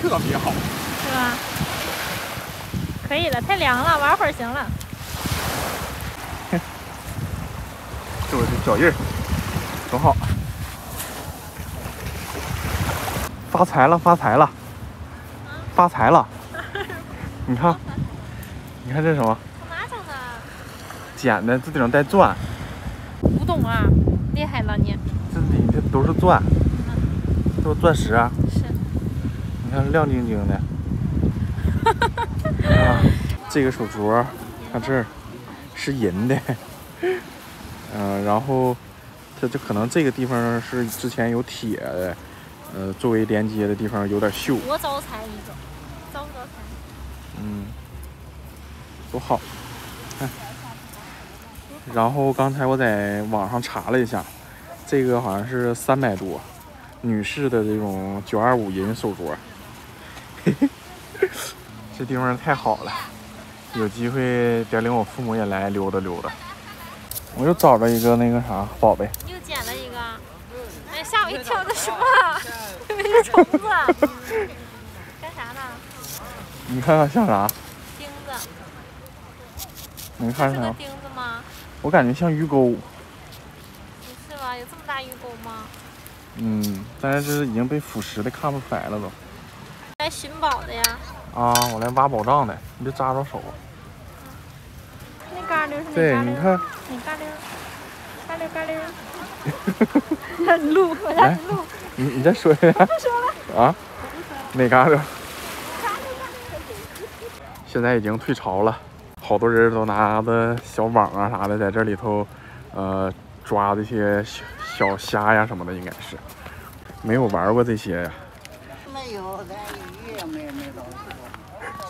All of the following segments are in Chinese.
特别好，是吧？可以了，太凉了，玩会儿行了。是不是脚印儿多好？发财了，发财了，发财了！你看，你看这是什么？从哪整的？剪的，这顶上带钻。不懂啊，厉害了你。这里这都是钻，都是钻石啊。是。你看亮晶晶的。啊，这个手镯，看这儿是银的。然后它这可能这个地方是之前有铁的，作为连接的地方有点锈。多招财一个，招不招财？嗯，多好。看。然后刚才我在网上查了一下，这个好像是300多，女士的这种925银手镯。嘿嘿，这地方太好了，有机会得领我父母也来溜达溜达。我又找着一个那个啥宝贝，又捡了一个，哎，吓我一跳！这什么？以为是虫子。干啥呢？你看看像啥？钉子。能看上？是个钉子吗？我感觉像鱼钩。不是吧？有这么大鱼钩吗？嗯，但是这已经被腐蚀的看不出来了都。来寻宝的呀？啊，我来挖宝藏的，你别扎着手。那嘎溜是哪嘎溜？对，你看。哪嘎溜？嘎溜嘎溜。录，我在录。你再说一下。不说了。啊？哪嘎溜？现在已经退潮了，好多人都拿着小网啊啥的在这里头，抓这些小虾呀什么的，应该是没有玩过这些呀。没有，咱鱼也没捞过。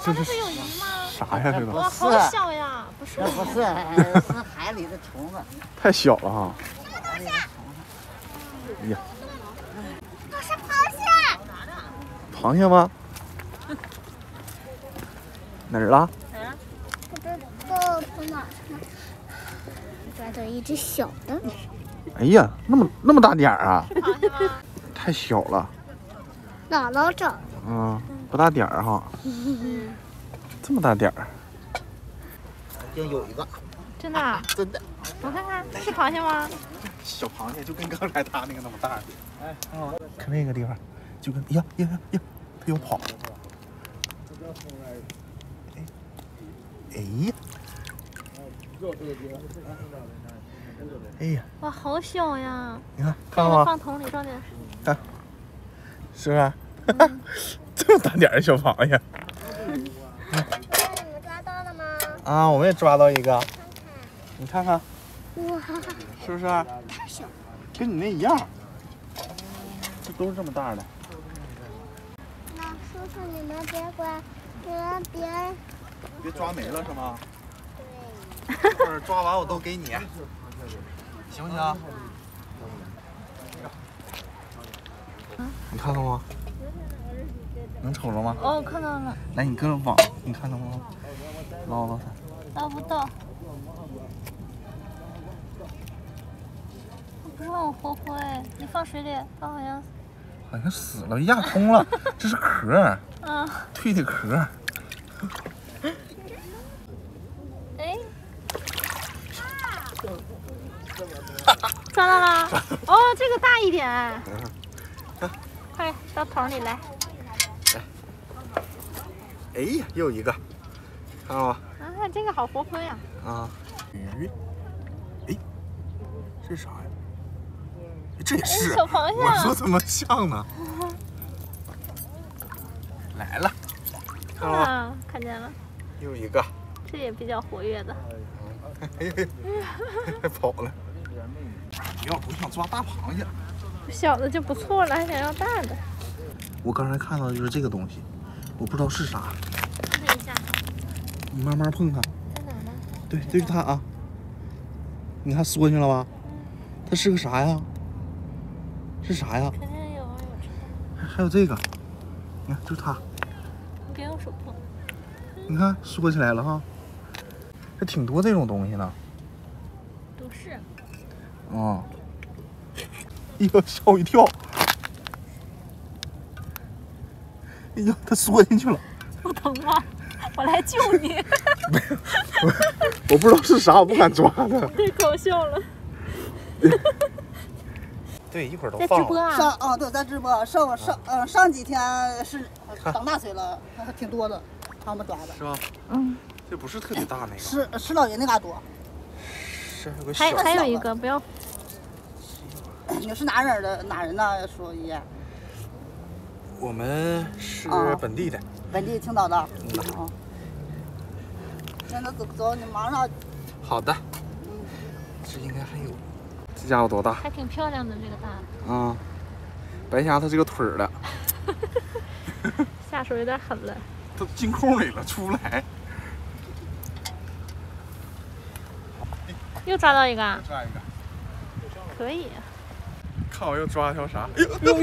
这是有鱼吗？啥呀？这个？哇，好小呀！不是，不是，是海里的虫子。太小了哈。哎呀，那是螃蟹。螃蟹吗？哪儿了？不知道从哪呢，抓到一只小的。哎呀，那么大点儿啊！螃蟹吗？太小了。姥姥找的。嗯，不大点儿哈。这么大点儿。已经有一个。真的？真的。我看看，是螃蟹吗？小螃蟹就跟刚才他那个那么大。哎，看那个地方，就跟呀，它又跑。哎呀！哎呀！哇，好小呀！你看，看到吗？放桶里装点。看，是不是？这么大点的小螃蟹。你们抓到了吗？啊，我们也抓到一个。你看看。哇，是不是？太小了。跟你那一样。这都是这么大的。那叔叔你们别抓没了是吗？对。一会儿抓完我都给你，行不行？你看到吗？能瞅着吗？哦，看到了。来，你跟着网，你看能不能捞到它？捞不到。不是很活泼哎，你放水里，它好像死了，压空了，这是壳，蜕的壳。哎，抓到了！哦，这个大一点，快到桶里来。哎呀，又一个，看到吗？啊，这个好活泼呀！啊，鱼，哎，这是啥呀？这也是小螃蟹。我说怎么像呢？来了，看到吗？看见了。又一个。这也比较活跃的。还跑了。不要，我想抓大螃蟹。小的就不错了，还想要大的。我刚才看到的就是这个东西，我不知道是啥。碰一下。你慢慢碰它。在哪呢？对，就是它啊。你看缩进了吧？它是个啥呀？是啥呀？肯定有啊，还有这个，你看，就是它。你别用手碰。你看缩起来了哈。这挺多这种东西呢。都是。啊。哎呀，吓我一跳！哎呦，它缩进去了。不疼吗？我来救你。我不知道是啥，我不敢抓它。太搞笑了。对，一会儿都在放了。直播啊？对，在直播。上几天是长大水了，还挺多的，他们抓的。是吧？嗯。这不是特别大那个。石老爷那嘎多。是有个小。还有一个不要。你是哪人的？哪人呢？说一下。我们是本地的。本地青岛的。现在走，你忙上。好的。这应该还有。这家伙多大？还挺漂亮的这个大的。啊，白瞎他这个腿儿了。下手有点狠了。都进空里了，出不来。又抓到一个。抓一个。可以。看我又抓一条啥？呦！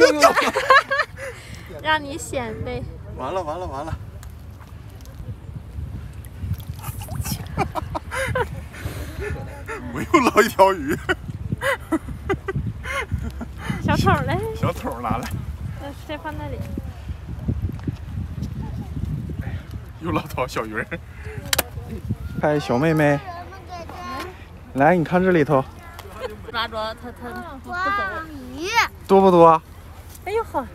让你显摆。完了！我又捞一条鱼。小丑嘞！小丑拿来。先放那里。又捞条小鱼儿。嗨，小妹妹，来，你看这里头。抓着它不走。鱼多不多？哎呦呵！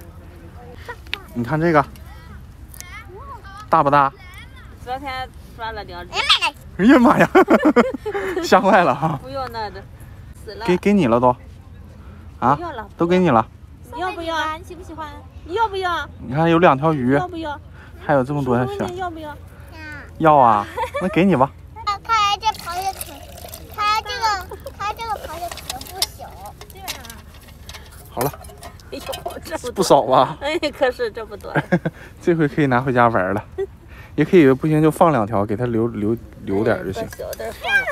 你看这个，大不大？昨天抓了2只。哎呀妈呀！吓坏了哈！不要那的，死了。给你了都。啊？都给你了。你要不要？你喜不喜欢？你要不要？你看有2条鱼。要不要？还有这么多小。要不要？要啊，那给你吧。看这螃蟹腿，它这个螃蟹可不小。对啊。好了。哎呦，这不少吧？哎，可是这不多。这回可以拿回家玩了，也可以不行就放2条，给它留点就行。小点放了。